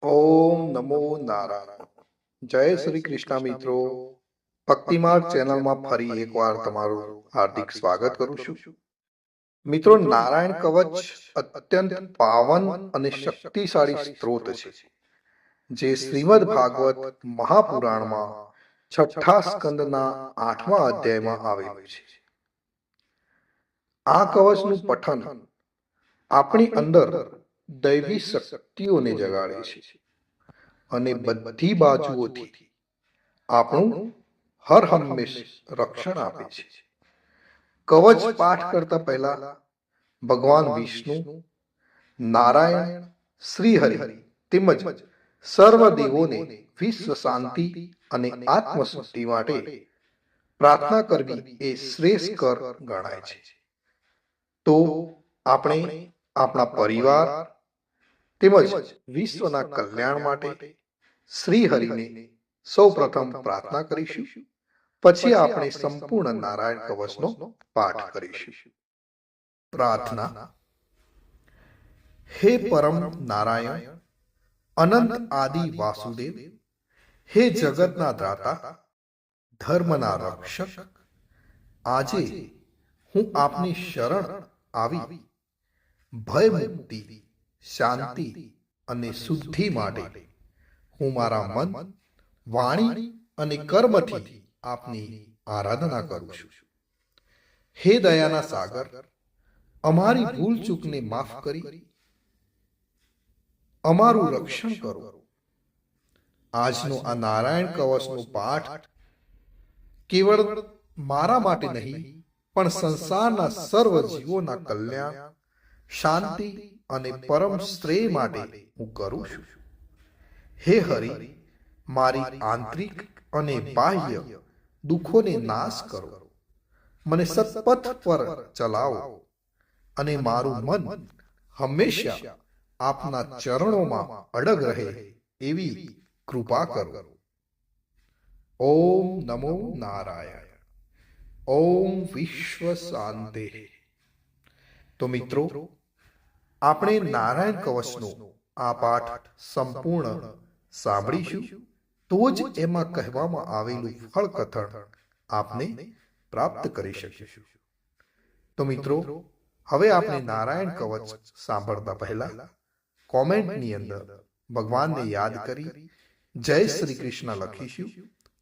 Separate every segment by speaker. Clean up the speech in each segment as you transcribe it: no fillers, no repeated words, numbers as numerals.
Speaker 1: ઓમ નમો નારાયણ. જય શ્રી કૃષ્ણ મિત્રો. ભક્તિમાર્ગ ચેનલમાં ફરી એકવાર તમારું હાર્દિક સ્વાગત કરું છું. મિત્રો, નારાયણ કવચ અત્યંત પાવન અને શક્તિશાળી સ્ત્રોત છે, જે શ્રીમદ ભાગવત મહાપુરાણમાં છઠ્ઠા સ્કંદના 8મા અધ્યાયમાં આવેલું છે. આ કવચનું પઠન આપણી અંદર દૈવી શક્તિઓને જગાડે છે અને બધી બાજુઓથી આપણું હર હંમેશ રક્ષણ આપે છે. કવચ પાઠ કરતા પહેલા ભગવાન વિષ્ણુ, નારાયણ, શ્રી હરિ તેમજ સર્વ દેવોને વિશ્વ શાંતિ અને આત્મશુદ્ધિ માટે પ્રાર્થના કરવી એ શ્રેષ્ઠ કર ગણાય છે. તો આપણે આપણા પરિવાર તેમજ વિશ્વના કલ્યાણ માટે શ્રી હરિને સૌ પ્રથમ પ્રાર્થના કરીશું. પછી આપણે સંપૂર્ણ નારાયણ કવચનો પાઠ કરીશું. પ્રાર્થના. હે પરમ નારાયણ, અનંત આદિ વાસુદેવ, હે જગતના દાતા, ધર્મના રક્ષક, આજે હું આપની શરણ આવી ભય મુક્તિ, શાંતિ અને શુદ્ધિ માટે હું મારા મન, વાણી અને કર્મથી આપની આરાધના કરું છું. હે દયાના સાગર, અમારી ભૂલ ચૂકને માફ કરી અમારું રક્ષણ કરો. આજનો આ નારાયણ કવચનો પાઠ કેવળ મારા માટે નહીં, પણ સંસારના સર્વ જીવોના કલ્યાણ, શાંતિ અને પરમ શ્રેય માટે હું કરું છું. હે હરિ, મારી આંતરિક અને બાહ્ય દુઃખોને નાશ કરો, મને સત્પથ પર ચલાવો અને મારું મન હંમેશા આપના ચરણોમાં અડગ રહે એવી કૃપા કરો. ઓમ નમો નારાયણ. ઓમ વિશ્વ શાંતિ. તો મિત્રો, આપણે નારાયણ કવચનો આ પાઠ સંપૂર્ણ સાંભળીશું, તો જ એમાં કહેવામાં આવેલું ફળ કથન આપને પ્રાપ્ત કરી શકીશું. તો મિત્રો, હવે આપણે નારાયણ કવચ સાંભળતા પહેલા કોમેન્ટની અંદર ભગવાનને યાદ કરી જય શ્રી કૃષ્ણ લખીશું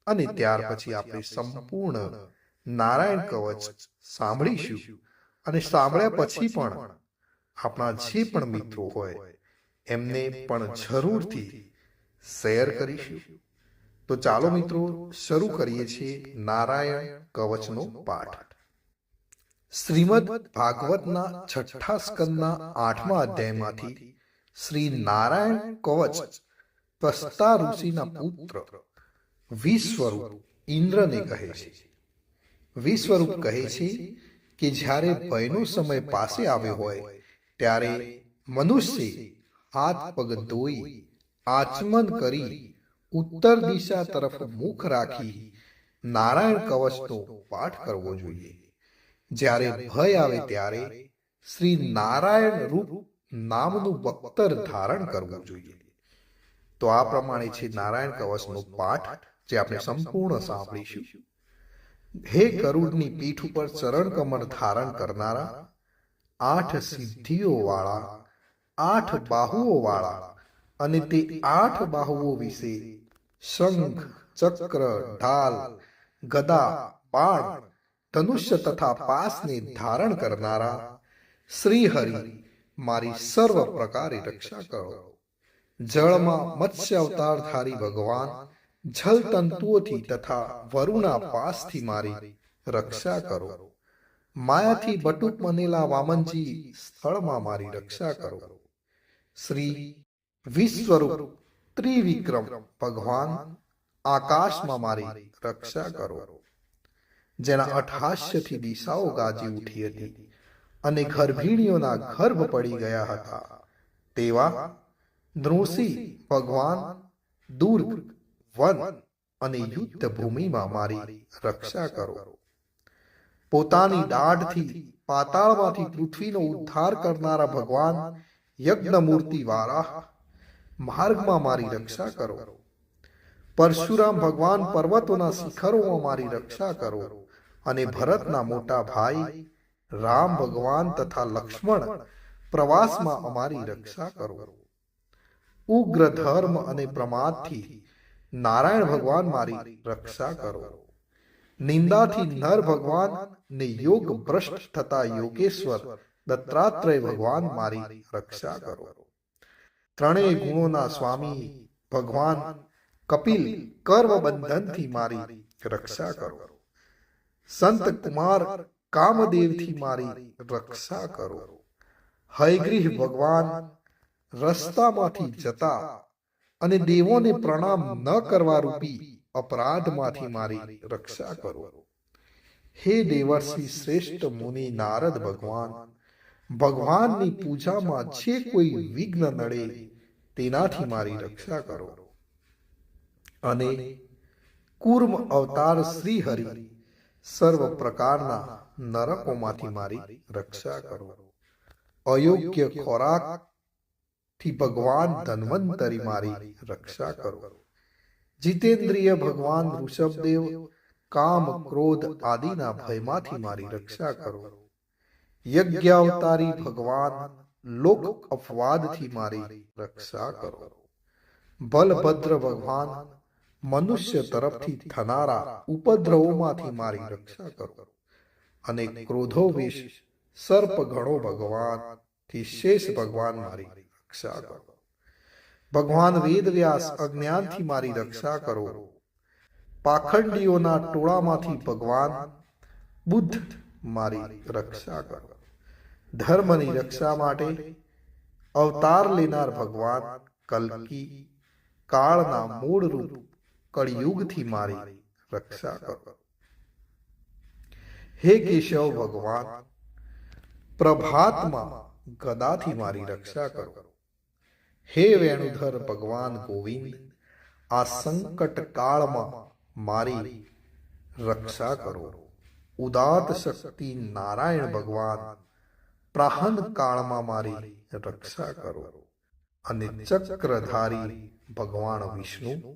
Speaker 1: અને ત્યાર પછી આપણે સંપૂર્ણ નારાયણ કવચ સાંભળીશું. અને સાંભળ્યા પછી પણ આપણા જે પણ મિત્રો હોય એમને પણ જરૂરથી શેર કરીશું. તો ચાલો મિત્રો, શરૂ કરીએ છીએ નારાયણ કવચનો પાઠ. શ્રીમદ ભાગવતના છઠ્ઠા સ્કંદના 8મા અધ્યાયમાંથી શ્રી નારાયણ કવચ ત્વષ્ટા ઋષિના પુત્ર વિશ્વરૂપ ઇન્દ્રને કહે છે. વિશ્વરૂપ કહે છે કે જ્યારે ભયનો સમય પાસે આવ્યો હોય ત્યારે મનુષ્ય હાથ પગ ધોઈ આચમન કરી ઉત્તર દિશા તરફ મુખ રાખી નારાયણ કવચનો પાઠ કરવો જોઈએ. જ્યારે ભય આવે ત્યારે શ્રી નારાયણ રૂપ નામનું બખ્તર ધારણ કરવું જોઈએ. તો આ પ્રમાણે છે નારાયણ કવચનો પાઠ, જે આપણે સંપૂર્ણ સાંભળીશું. હે ગરુડની પીઠ ઉપર ચરણ કમળ ધારણ કરનારા, 8 સિદ્ધિઓ વાળા, 8 બાહુઓ વાળા અને તે 8 બાહુઓ વિશે શંખ, ચક્ર, ઢાલ, ગદા, બાણ, ધનુષ્ય તથા પાસને ધારણ કરનારા શ્રી હરિ, મારી સર્વ પ્રકારે રક્ષા કરો. જળમાં મત્સ્ય અવતારધારી ભગવાન જલ તંતુઓથી તથા વરુણા પાસથી મારી રક્ષા કરો. માયાથી બટુક બનેલા વામનજી સ્થળમાં મારી રક્ષા કરો. શ્રી વિશ્વરૂપ ત્રિવિક્રમ ભગવાન આકાશમાં મારી રક્ષા કરો. જેના અઠહાસ્યથી દિશાઓ ગાજી ઉઠી હતી અને ગર્ભિણીઓના ગર્ભ પડી ગયા હતા, તેવા નૃસિંહ ભગવાન દુર્ગ, વન અને યુદ્ધ ભૂમિમાં મારી રક્ષા કરો. પોતાની દાઢથી પાતાળમાંથી પૃથ્વીનો ઉદ્ધાર કરનારા ભગવાન યજ્ઞમૂર્તિ વારાહ, માર્ગમાં મારી રક્ષા કરો. પરશુરામ ભગવાન પર્વતોના શિખરોમાં મારી રક્ષા કરો, અને ભરતના મોટા ભાઈ રામ ભગવાન તથા લક્ષ્મણ પ્રવાસમાં અમારી રક્ષા કરો. ઉગ્ર ધર્મ અને પ્રમાદથી નારાયણ ભગવાન મારી રક્ષા કરો. નિંદાથી નર ભગવાન ને યોગ ભ્રષ્ટ થતા યોગેશ્વર દત્તાત્રેય ભગવાન મારી રક્ષા કરો. ત્રણેય ગુણોના સ્વામી ભગવાન કપિલ કર્મ બંધનથી મારી રક્ષા કરો. સંત કુમાર કામદેવથી મારી રક્ષા કરો. હયગ્રીવ ભગવાન રસ્તામાંથી જતા અને દેવોને પ્રણામ ન કરવા રૂપી અપરાધમાંથી મારી રક્ષા કરો. હે દેવર્ષિ શ્રેષ્ઠ મુનિ નારદ ભગવાન, ભગવાનની પૂજામાં જે કોઈ વિઘ્ન નડે તેનાથી મારી રક્ષા કરો. અને કૂર્મ અવતાર શ્રી હરિ સર્વ પ્રકારના નરકોમાંથી મારી રક્ષા કરો. અયોગ્ય ખોરાક થી ભગવાન ધન્વંતરી મારી રક્ષા કરો. જીતેન્દ્રિય ભગવાન ઋષભદેવ કામ ક્રોધ આદિના ભયમાંથી મારી રક્ષા કરો. યજ્ઞાવતારી ભગવાન લોક અપવાદથી મારી રક્ષા કરો. બલભદ્ર ભગવાન મનુષ્ય તરફથી થનારા ઉપદ્રવોમાંથી મારી રક્ષા કરો. અને ક્રોધોવેશ સર્પ ગણો ભગવાન થી શેષ ભગવાન મારી રક્ષા કરો. ભગવાન વેદવ્યાસ અજ્ઞાનથી મારી રક્ષા કરો. પાખંડીઓના ટોળામાંથી ભગવાન બુદ્ધ મારી રક્ષા કરો. ધર્મની રક્ષા માટે અવતાર લેનાર ભગવાન કલ્કી કાળના મૂળ રૂપ કળિયુગથી મારી રક્ષા કરો. હે કેશવ ભગવાન પ્રભાતમાં ગદાથી મારી રક્ષા કરો. હે વેણુધર ભગવાન ગોવિંદ આ સંકટ કાળમાં મારી રક્ષા કરો. ઉદાત શક્તિ નારાયણ ભગવાન પ્રાહન કાળમાં મારી રક્ષા કરો. અને ચક્રધારી ભગવાન વિષ્ણુ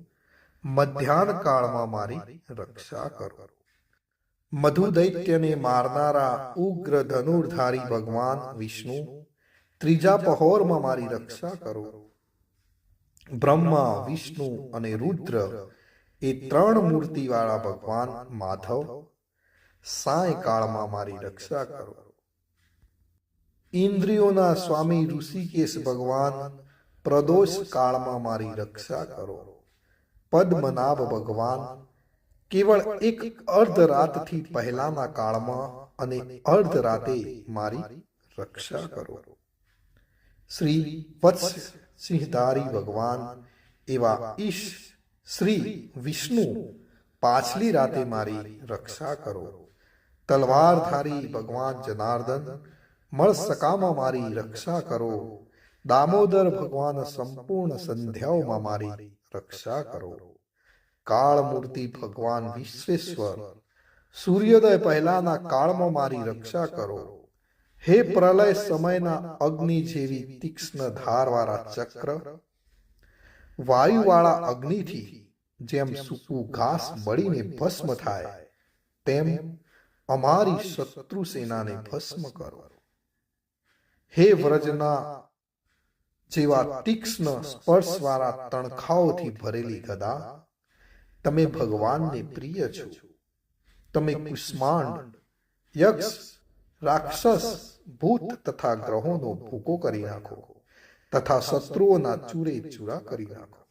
Speaker 1: મધ્યાહન કાળમાં મારી રક્ષા કરો. મધુ દૈત્યને મારનારા ઉગ્ર ધનુર્ધારી ભગવાન વિષ્ણુ ત્રીજા પહોરમાં મારી રક્ષા કરો. બ્રહ્મા વિષ્ણુ અને રુદ્ર એ ત્રણ મૂર્તિવાળા ભગવાન માધવ સાયકાળમાં મારી રક્ષા કરો. ઇન્દ્રિયોના સ્વામી ઋષિકેશ ભગવાન પ્રદોષ કાળમાં મારી રક્ષા કરો. પદ્મનાભ ભગવાન કેવળ એક અર્ધ રાતથી પહેલાના કાળમાં અને અર્ધ રાતે મારી રક્ષા કરો. શ્રી વત્સ સિંહધારી ભગવાન એવા ઈશ શ્રી વિષ્ણુ પાછલી રાતે મારી રક્ષા કરો. તલવારધારી ભગવાન જનાર્દન મળસકામાં મારી રક્ષા કરો. દામોદર ભગવાન સંપૂર્ણ સંધ્યાઓમાં મારી રક્ષા કરો. કાળમૂર્તિ ભગવાન વિશ્વેશ્વર સૂર્યોદય પહેલાના કાળમાં મારી રક્ષા કરો. હે પ્રલય સમયના અગ્નિ જેવી તીક્ષ્ણ ધારવાળા ચક્ર, વાયુવાળા અગ્નિથી જેમ સૂકું ઘાસ બળીને ભસ્મ થાય તેમ અમારી શત્રુ સેનાને ભસ્મ કરો. હે વ્રજના જેવા તીક્ષ્ણ સ્પર્શવાળા તણખાઓથી ભરેલી ગદા, તમે ભગવાનને પ્રિય છો. તમે કુષ્માંડ યક્ષ રાક્ષસ ભૂત તથા ગ્રહોનો ભૂકો કરી નાખો તથા શત્રુઓના ચૂરે ચૂરા કરી નાખો.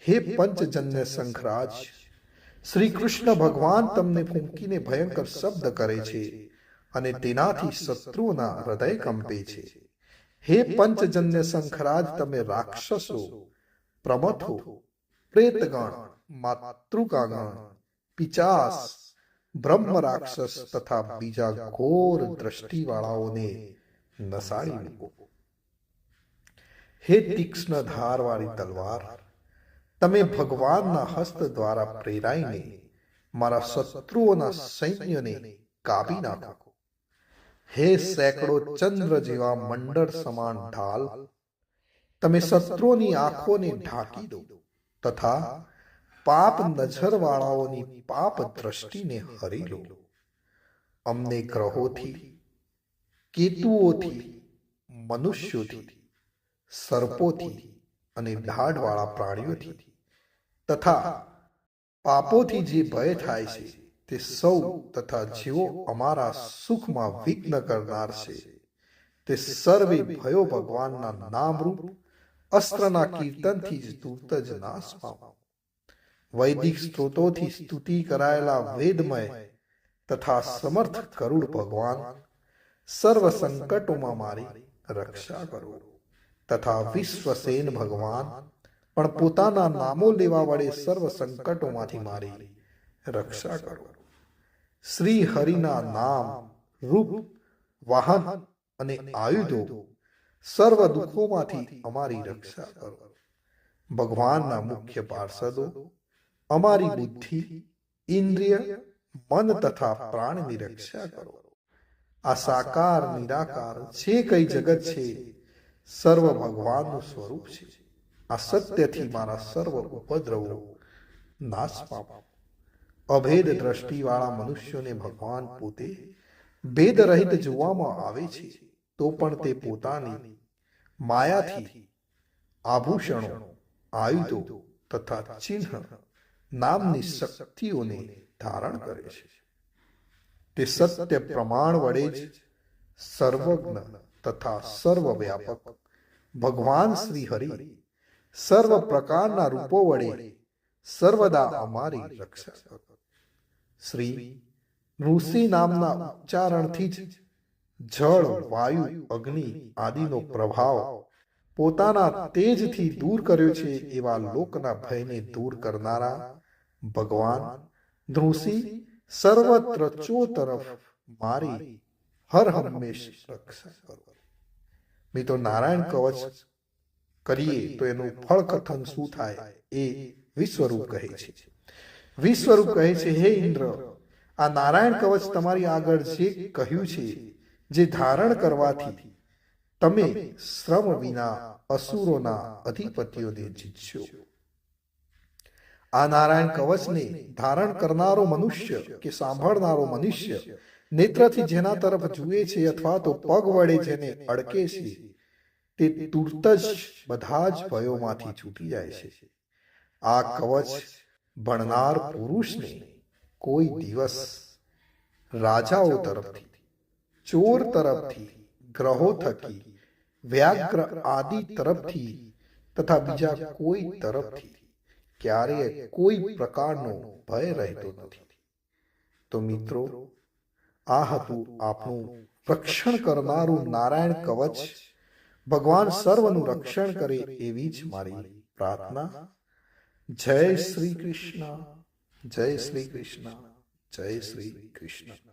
Speaker 1: હે પંચજન્ય શંખરાજ શ્રી કૃષ્ણ ભગવાન તમને ફૂંકીને ભયંકર શબ્દ કરે છે અને તેનાથી શત્રુઓના હૃદય કંપે છે. હે પંચજન્ય શંખરાજ તમે રાક્ષસો, પ્રમથો, પ્રેતગણ, માતૃકાગણ, પિચાસ, બ્રહ્મ રાક્ષસ તથા બીજા ઘોર દ્રષ્ટિવાળાઓને નસાડી મૂકો. હે તીક્ષ્ણ ધારવાળી તલવાર, તમે ભગવાનના હસ્ત દ્વારા પ્રેરાઈને મારા શત્રુઓના સૈન્યને કાપી નાખો. હે સેંકડો ચંદ્ર જેવા મંડળ સમાન ઢાલ, તમે શત્રુઓની આંખોને ઢાંકી દો તથા પાપ નજરવાળાઓની પાપ દ્રષ્ટિને હરી લો. અમને ગ્રહોથી, કેતુઓથી, મનુષ્યોથી, સર્પોથી અને દાઢવાળા પ્રાણીઓથી તથા પાપોથી જે ભય થાય છે તે સૌ તથા જેઓ અમારા સુખમાં વિઘ્ન કરનાર છે તે સર્વે ભયો ભગવાનના નામરૂપ અસ્ત્રના કીર્તનથી જ તુરત જ નાશ પામો. વૈદિક સ્ત્રોતોથી સ્તુતિ કરાયેલા વેદમય તથા સમર્થ કરુણ ભગવાન સર્વ સંકટોમાં મારી રક્ષા કરો. તથા વિશ્વસેન ભગવાન પણ પોતાના નામો લેવા વડે સર્વ સંકટોમાંથી મારી રક્ષા કરો. શ્રી હરિના નામ, રૂપ, વાહન અને આયુધો સર્વ દુઃખોમાંથી અમારી રક્ષા કરો. ભગવાનના મુખ્ય પાર્ષદો અમારી બુદ્ધિ, ઇન્દ્રિય, મન તથા પ્રાણની રક્ષા કરો. આ સાકાર નિરાકાર જે કઈ જગત છે સર્વ ભગવાનનું સ્વરૂપ છે. આ સત્યથી મારા સર્વ ઉપદ્રવો નાશ પામો. અભેદ દ્રષ્ટિવાળા મનુષ્યોને ભગવાન પોતે ભેદ રહિત જોવામાં આવે છે તો પણ તે પોતાની માયાથી આભૂષણો, આયુધો તથા ચિહ્ન નામની શક્તિઓને ધારણ કરે છે. તે સત્ય પ્રમાણ વડે જ સર્વજ્ઞ તથા સર્વવ્યાપક ભગવાન શ્રી હરિ સર્વ પ્રકારના રૂપો વડે સર્વદા અમારી રક્ષા કરો. શ્રી ઋષિ નામના ઉચ્ચારણથી જ જળ, વાયુ, અગ્નિ આદિનો પ્રભાવ પોતાના તેજથી દૂર કર્યો છે એવા લોકના ભયને દૂર કરનારા ભગવાન ઋષિ સર્વત્ર ચોતરફ મારી હર હંમેશ રક્ષા કરો. મિત્રો, નારાયણ કવચ કરીએ તો એનું ફળ કથન શું થાય એ વિશ્વરૂપ કહે છે. વિશ્વરૂપ કહે છે, હે ઇન્દ્ર, આ નારાયણ કવચ તમારી આગળ જે કહ્યું છે, જે ધારણ કરવાથી તમે શ્રમ વિના અસુરોના અધિપતિઓને જીતશો. આ નારાયણ કવચને ધારણ કરનારો મનુષ્ય કે સાંભળનારો મનુષ્ય નેત્રથી જેના તરફ જુએ છે અથવા તો પગ વડે જેને અડકે છે તે તુરત જ બધા જ ભયોમાંથી છૂટી જાય છે. આ કવચ ભણનાર પુરુષને કોઈ દિવસ રાજાઓ તરફથી, ચોર તરફથી, ગ્રહો થકી, વ્યાઘ્ર આદિ તરફથી તથા બીજા કોઈ તરફથી ક્યારેય કોઈ પ્રકારનો ભય રહેતો નથી. તો મિત્રો, આ હતું આપણું રક્ષણ કરનારું નારાયણ કવચ. ભગવાન સર્વનું રક્ષણ કરે એવી જ મારી પ્રાર્થના. જય શ્રી કૃષ્ણ, જય શ્રી કૃષ્ણ, જય શ્રી કૃષ્ણ.